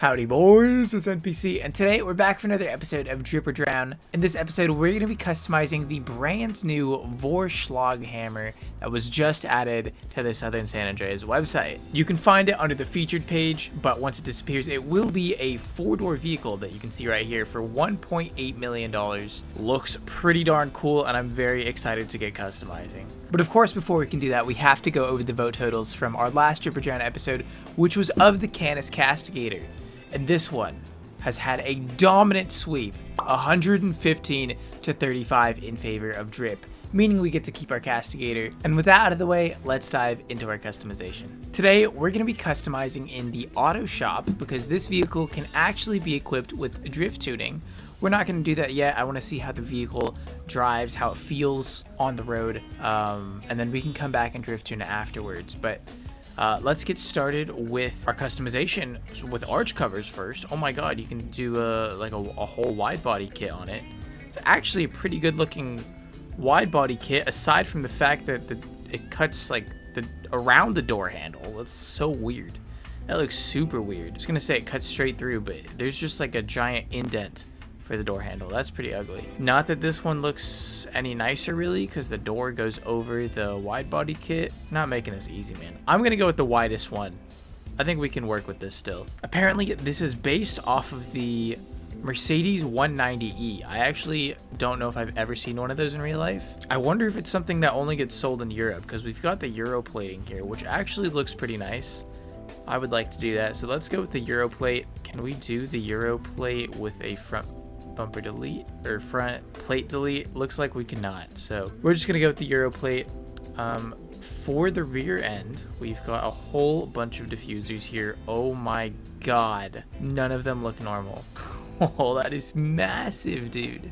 Howdy boys, it's NPC, and today we're back for another episode of Drip or Drown. In this episode, we're going to be customizing the brand new Vorschlaghammer that was just added to the Southern San Andreas website. You can find it under the featured page, but once it disappears, it will be a four-door vehicle that you can see right here for $1.8 million. Looks pretty darn cool, and I'm very excited to get customizing. But of course, before we can do that, we have to go over the vote totals from our last Drip or Drown episode, which was of the Canis Castigator. And this one has had a dominant sweep, 115 to 35 in favor of Drip, meaning we get to keep our Castigator. And with that out of the way, let's dive into our customization. Today, we're going to be customizing in the auto shop because this vehicle can actually be equipped with drift tuning. We're not going to do that yet. I want to see how the vehicle drives, how it feels on the road, and then we can come back and drift tune it afterwards. But let's get started with our customization with arch covers first. Oh my god, you can do like a whole wide body kit on it. It's actually a pretty good looking wide body kit, aside from the fact that it cuts like around the door handle. That's so weird. That looks super weird. I was gonna say it cuts straight through, but there's just like a giant indent for the door handle. That's pretty ugly. Not that this one looks any nicer really, because the door goes over the wide body kit. Not making this easy, man. I'm gonna go with the widest one. I think we can work with this still. Apparently this is based off of the Mercedes 190e. I actually don't know if I've ever seen one of those in real life. I wonder if it's something that only gets sold in Europe, because we've got the Euro plating here, which actually looks pretty nice. I would like to do that, so let's go with the Euro plate. Can we do the Euro plate with a front bumper delete or front plate delete? Looks like we cannot, so we're just gonna go with the Euro plate. For the rear end, we've got a whole bunch of diffusers here. Oh my god, none of them look normal. Oh, that is massive, dude.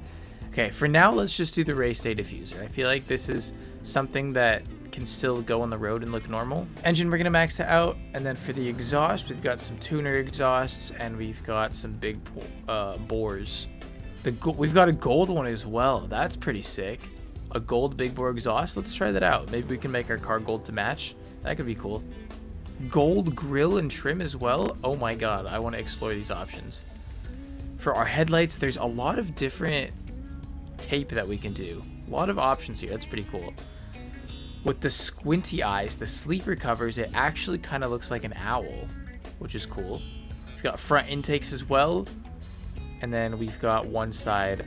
Okay, for now, let's just do the race day diffuser. I feel like this is something that can still go on the road and look normal. Engine, we're gonna max it out, and then for the exhaust, we've got some tuner exhausts, and we've got some big bores. We've got a gold one as well. That's pretty sick. A gold big bore exhaust. Let's try that out. Maybe we can make our car gold to match. That could be cool. Gold grill and trim as well. Oh my god, I want to explore these options. For our headlights, there's a lot of different tape that we can do. A lot of options here. That's pretty cool. With the squinty eyes, the sleeper covers, it actually kind of looks like an owl, which is cool. We've got front intakes as well. And then we've got one side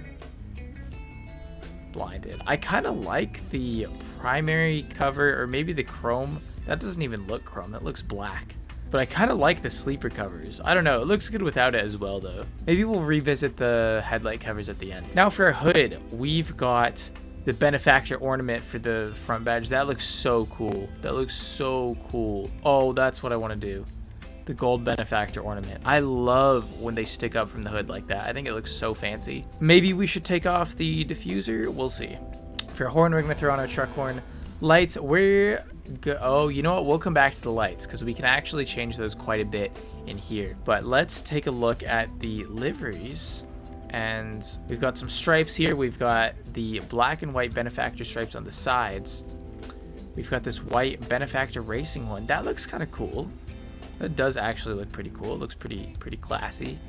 blinded. I kind of like the primary cover, or maybe the chrome. That doesn't even look chrome. That looks black. But I kind of like the sleeper covers. I don't know. It looks good without it as well, though. Maybe we'll revisit the headlight covers at the end. Now for our hood, we've got the Benefactor ornament for the front badge. That looks so cool. That looks so cool. Oh, that's what I want to do. The gold Benefactor ornament. I love when they stick up from the hood like that. I think it looks so fancy. Maybe we should take off the diffuser. We'll see. For a horn, we're going to throw on our truck horn. Lights, oh, you know what? We'll come back to the lights because we can actually change those quite a bit in here. But let's take a look at the liveries. And we've got some stripes here. We've got the black and white Benefactor stripes on the sides. We've got this white Benefactor racing one. That looks kind of cool. That does actually look pretty cool. It looks pretty classy.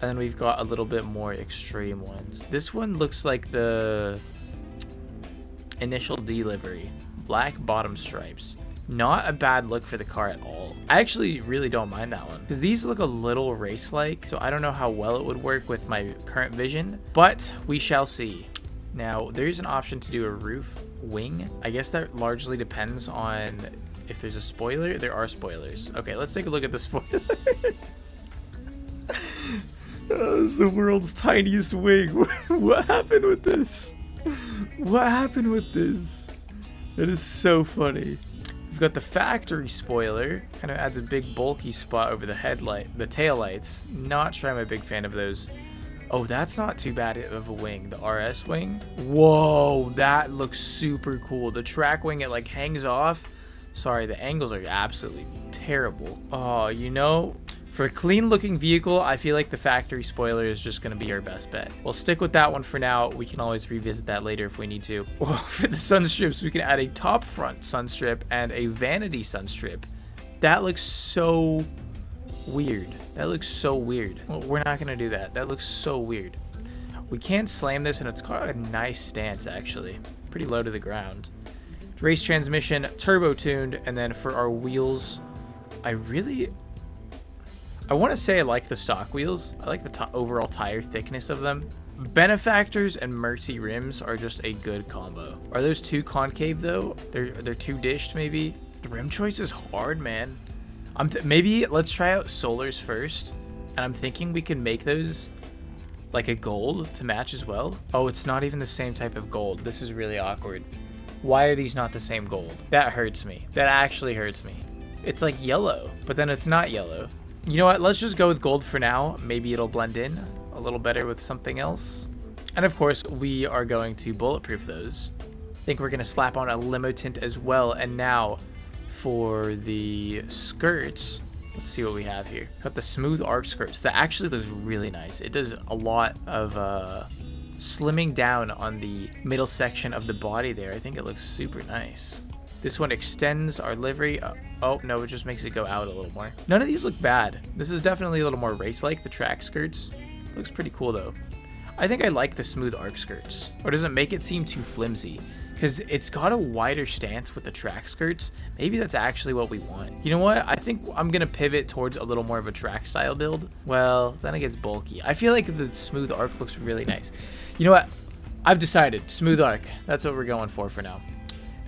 And then we've got a little bit more extreme ones. This one looks like the initial D livery. Black bottom stripes. Not a bad look for the car at all. I actually really don't mind that one, because these look a little race-like, so I don't know how well it would work with my current vision, but we shall see. Now, there's an option to do a roof wing. I guess that largely depends on if there's a spoiler. There are spoilers. Okay, let's take a look at the spoilers. Oh, this is the world's tiniest wing. What happened with this? What happened with this? That is so funny. We've got the factory spoiler. Kind of adds a big bulky spot over the tail lights. Not sure I'm a big fan of those. Oh, that's not too bad of a wing. The RS wing. Whoa, that looks super cool. The track wing, it like hangs off. Sorry, the angles are absolutely terrible. Oh, you know, for a clean looking vehicle, I feel like the factory spoiler is just going to be our best bet. We'll stick with that one for now. We can always revisit that later if we need to. Oh, for the sun strips, we can add a top front sun strip and a vanity sun strip. That looks so weird. That looks so weird. Well, we're not gonna do that. That looks so weird. We can slam this, and it's got a nice stance, actually. Pretty low to the ground. Race transmission, turbo tuned, and then for our wheels, I want to say I like the stock wheels. I like the overall tire thickness of them. Benefactors and Mercy rims are just a good combo. Are those too concave though? They're too dished maybe. The rim choice is hard, man. Maybe let's try out Solars first, and I'm thinking we can make those like a gold to match as well. Oh, it's not even the same type of gold. This is really awkward. Why are these not the same gold? That hurts me. That actually hurts me. It's like yellow, but then it's not yellow. You know what? Let's just go with gold for now. Maybe it'll blend in a little better with something else. And of course, we are going to bulletproof those. I think we're going to slap on a limo tint as well. And now for the skirts, let's see what we have here. Got the smooth arc skirts. That actually looks really nice. It does a lot of slimming down on the middle section of the body there. I think it looks super nice. This one extends our livery. Oh, no, it just makes it go out a little more. None of these look bad. This is definitely a little more race-like. The track skirts looks pretty cool, though. I think I like the smooth arc skirts. Or does it make it seem too flimsy? Because it's got a wider stance with the track skirts. Maybe that's actually what we want. You know what? I think I'm going to pivot towards a little more of a track style build. Well, then it gets bulky. I feel like the smooth arc looks really nice. You know what? I've decided. Smooth arc. That's what we're going for now.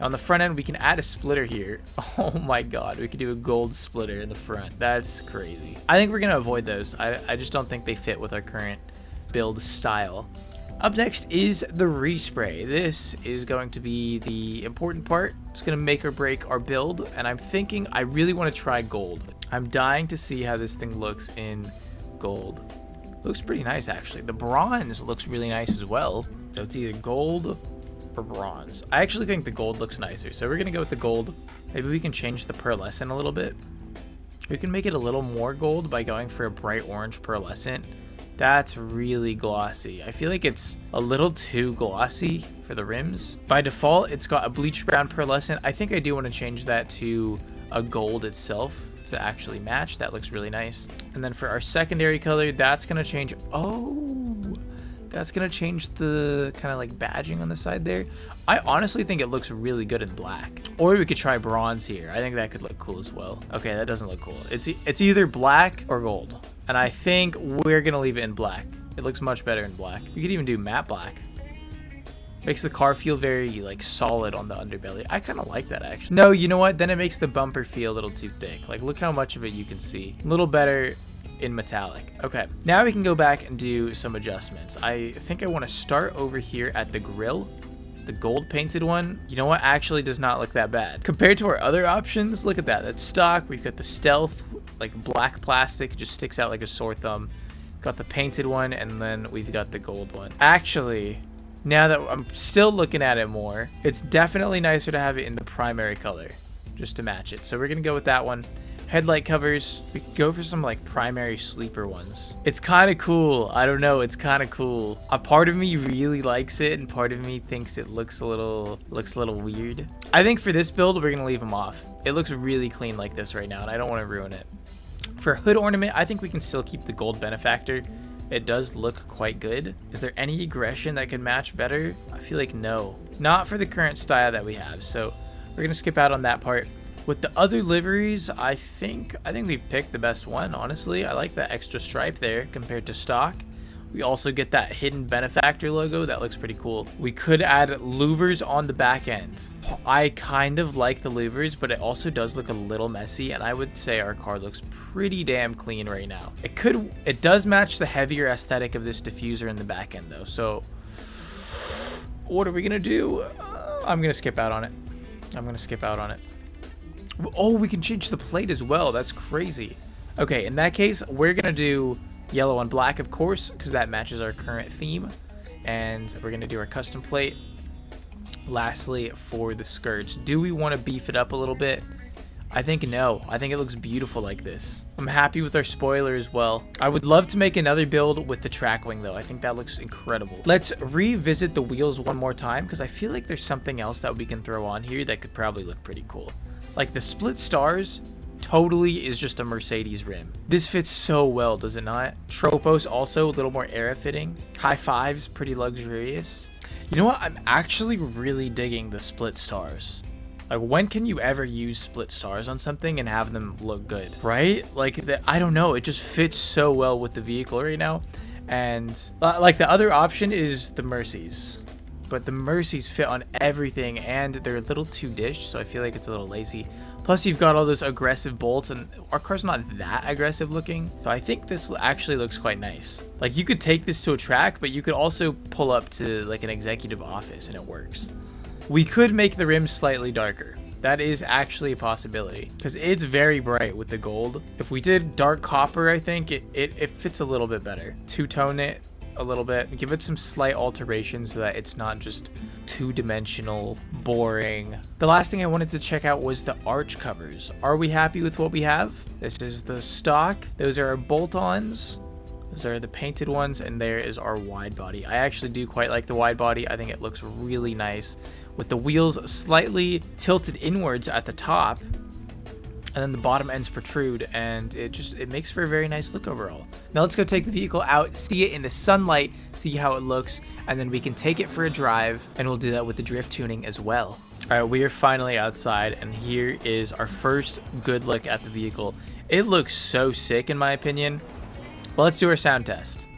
On the front end, we can add a splitter here. Oh my god, we could do a gold splitter in the front. That's crazy. I think we're going to avoid those. I just don't think they fit with our current build style. Up next is the respray. This is going to be the important part. It's going to make or break our build, and I'm thinking I really want to try gold. I'm dying to see how this thing looks in gold. Looks pretty nice, actually. The bronze looks really nice as well. So it's either gold or bronze. I actually think the gold looks nicer, so we're gonna go with the gold. Maybe we can change the pearlescent a little bit. We can make it a little more gold by going for a bright orange pearlescent. That's really glossy. I feel like it's a little too glossy for the rims. By default, it's got a bleach brown pearlescent. I think I do want to change that to a gold itself to actually match. That looks really nice. And then for our secondary color, that's gonna change. Oh, that's gonna change the kind of like badging on the side there. I honestly think it looks really good in black. Or we could try bronze here. I think that could look cool as well. Okay, that doesn't look cool. It's either black or gold. And I think we're gonna leave it in black. It looks much better in black. You could even do matte black. Makes the car feel very like solid on the underbelly. I kind of like that actually. No, you know what? Then it makes the bumper feel a little too thick. Like look how much of it you can see. A little better in metallic. Okay, now we can go back and do some adjustments. I think I want to start over here at the grill. The gold painted one, you know what, actually does not look that bad compared to our other options. Look at that. That's stock. We've got the stealth, like black plastic, it just sticks out like a sore thumb. Got the painted one, and then we've got the gold one. Actually, now that I'm still looking at it more, it's definitely nicer to have it in the primary color just to match it. So we're gonna go with that one. Headlight covers, we could go for some like primary sleeper ones. It's kind of cool. I don't know, it's kind of cool. A part of me really likes it, and part of me thinks it looks a little weird. I think for this build, we're gonna leave them off. It looks really clean like this right now, and I don't want to ruin it. For hood ornament, I think we can still keep the gold Benefactor. It does look quite good. Is there any aggression that could match better? I feel like no. Not for the current style that we have, so we're gonna skip out on that part. With the other liveries, I think we've picked the best one, honestly. I like that extra stripe there compared to stock. We also get that hidden Benefactor logo. That looks pretty cool. We could add louvers on the back end. I kind of like the louvers, but it also does look a little messy, and I would say our car looks pretty damn clean right now. It does match the heavier aesthetic of this diffuser in the back end, though. So what are we gonna do? I'm gonna skip out on it. Oh, we can change the plate as well. That's crazy. Okay, in that case, we're gonna do yellow on black, of course, because that matches our current theme. And we're gonna do our custom plate. Lastly, for the skirts, do we want to beef it up a little bit? I think no. I think it looks beautiful like this. I'm happy with our spoiler as well. I would love to make another build with the track wing though. I think that looks incredible. Let's revisit the wheels one more time, because I feel like there's something else that we can throw on here that could probably look pretty cool. Like the split stars totally is just a Mercedes rim. This fits so well, does it not? Tropos also a little more era fitting. High fives, pretty luxurious. You know what? I'm actually really digging the split stars. Like, when can you ever use split stars on something and have them look good, right? Like, I don't know. It just fits so well with the vehicle right now. And like, the other option is the Mercies. But the Mercies fit on everything, and they're a little too dished, so I feel like it's a little lazy. Plus, you've got all those aggressive bolts, and our car's not that aggressive looking. So I think this actually looks quite nice. Like, you could take this to a track, but you could also pull up to, like, an executive office, and it works. We could make the rims slightly darker. That is actually a possibility, because it's very bright with the gold. If we did dark copper, I think it fits a little bit better. Two-tone it a little bit, give it some slight alterations so that it's not just two-dimensional, boring. The last thing I wanted to check out was the arch covers. Are we happy with what we have? This is the stock. Those are our bolt-ons. Those are the painted ones, and there is our wide body. I actually do quite like the wide body. I think it looks really nice with the wheels slightly tilted inwards at the top, and then the bottom ends protrude, and it makes for a very nice look overall. Now let's go take the vehicle out, see it in the sunlight, see how it looks, and then we can take it for a drive, and we'll do that with the drift tuning as well. All right, we are finally outside, and here is our first good look at the vehicle. It looks so sick in my opinion. Well, let's do our sound test.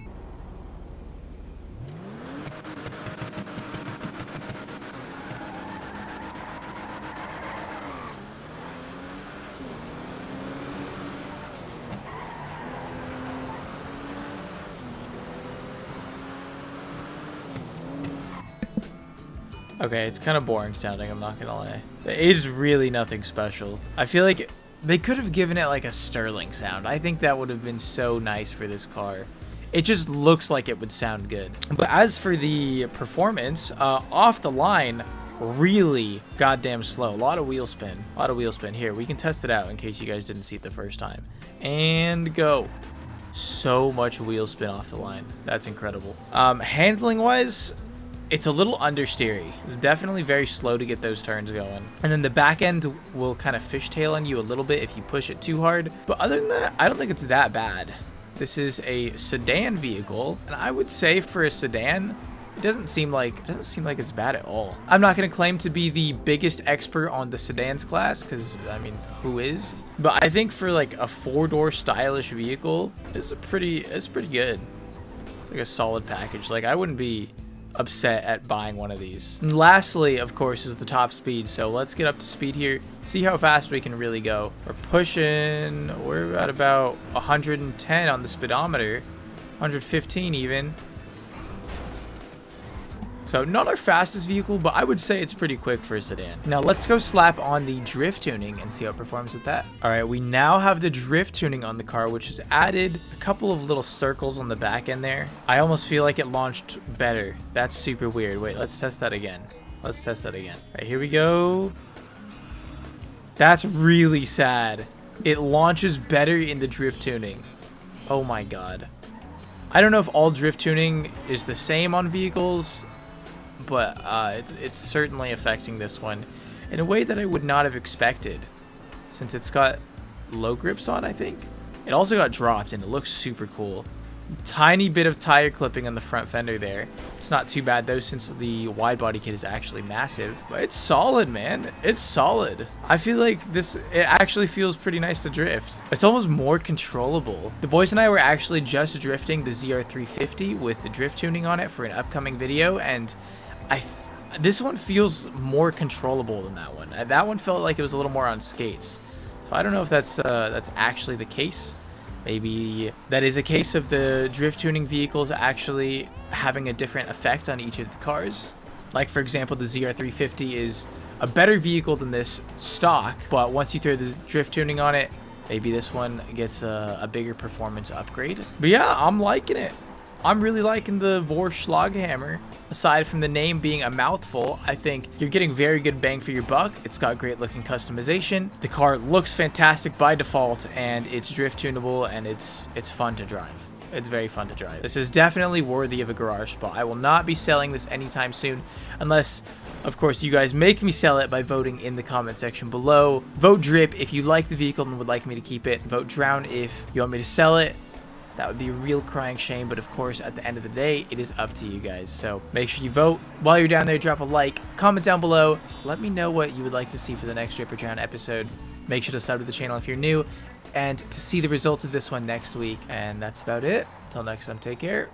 Okay, it's kind of boring sounding, I'm not gonna lie. It is really nothing special. I feel like they could have given it like a Sterling sound. I think that would have been so nice for this car. It just looks like it would sound good. But as for the performance, off the line, really goddamn slow. A lot of wheel spin. A lot of wheel spin. Here, we can test it out in case you guys didn't see it the first time. And go. So much wheel spin off the line. That's incredible. Handling wise, it's a little understeery. It's definitely very slow to get those turns going. And then the back end will kind of fishtail on you a little bit if you push it too hard. But other than that, I don't think it's that bad. This is a sedan vehicle, and I would say for a sedan, it doesn't seem like it's bad at all. I'm not going to claim to be the biggest expert on the sedans class, because I mean, who is? But I think for like a four-door stylish vehicle, it's pretty good. It's like a solid package. Like, I wouldn't be upset at buying one of these. And lastly, of course, is the top speed. So let's get up to speed here, see how fast we can really go. We're at about 110 on the speedometer, 115 even. So not our fastest vehicle, but I would say it's pretty quick for a sedan. Now let's go slap on the drift tuning and see how it performs with that. All right, we now have the drift tuning on the car, which has added a couple of little circles on the back end there. I almost feel like it launched better. That's super weird. Wait, let's test that again. Let's test that again. All right, here we go. That's really sad. It launches better in the drift tuning. Oh my God. I don't know if all drift tuning is the same on vehicles, but it's certainly affecting this one in a way that I would not have expected, since it's got low grips on, I think. It also got dropped, and it looks super cool. Tiny bit of tire clipping on the front fender there. It's not too bad though, since the wide body kit is actually massive, but it's solid, man. It's solid. I feel like it actually feels pretty nice to drift. It's almost more controllable. The boys and I were actually just drifting the ZR350 with the drift tuning on it for an upcoming video, and this one feels more controllable than that one. That one felt like it was a little more on skates. So I don't know if that's actually the case. Maybe that is a case of the drift tuning vehicles actually having a different effect on each of the cars. Like, for example, the ZR350 is a better vehicle than this stock, but once you throw the drift tuning on it, maybe this one gets a bigger performance upgrade. But yeah, I'm liking it. I'm really liking the Vorschlaghammer. Aside from the name being a mouthful, I think you're getting very good bang for your buck. It's got great looking customization. The car looks fantastic by default, and it's drift tunable, and it's fun to drive. It's very fun to drive. This is definitely worthy of a garage spot. I will not be selling this anytime soon unless, of course, you guys make me sell it by voting in the comment section below. Vote Drip if you like the vehicle and would like me to keep it. Vote Drown if you want me to sell it. That would be a real crying shame, but of course, at the end of the day, it is up to you guys. So make sure you vote. While you're down there, drop a like, comment down below. Let me know what you would like to see for the next Drip or Drown episode. Make sure to sub to the channel if you're new, and to see the results of this one next week. And that's about it. Until next time, take care.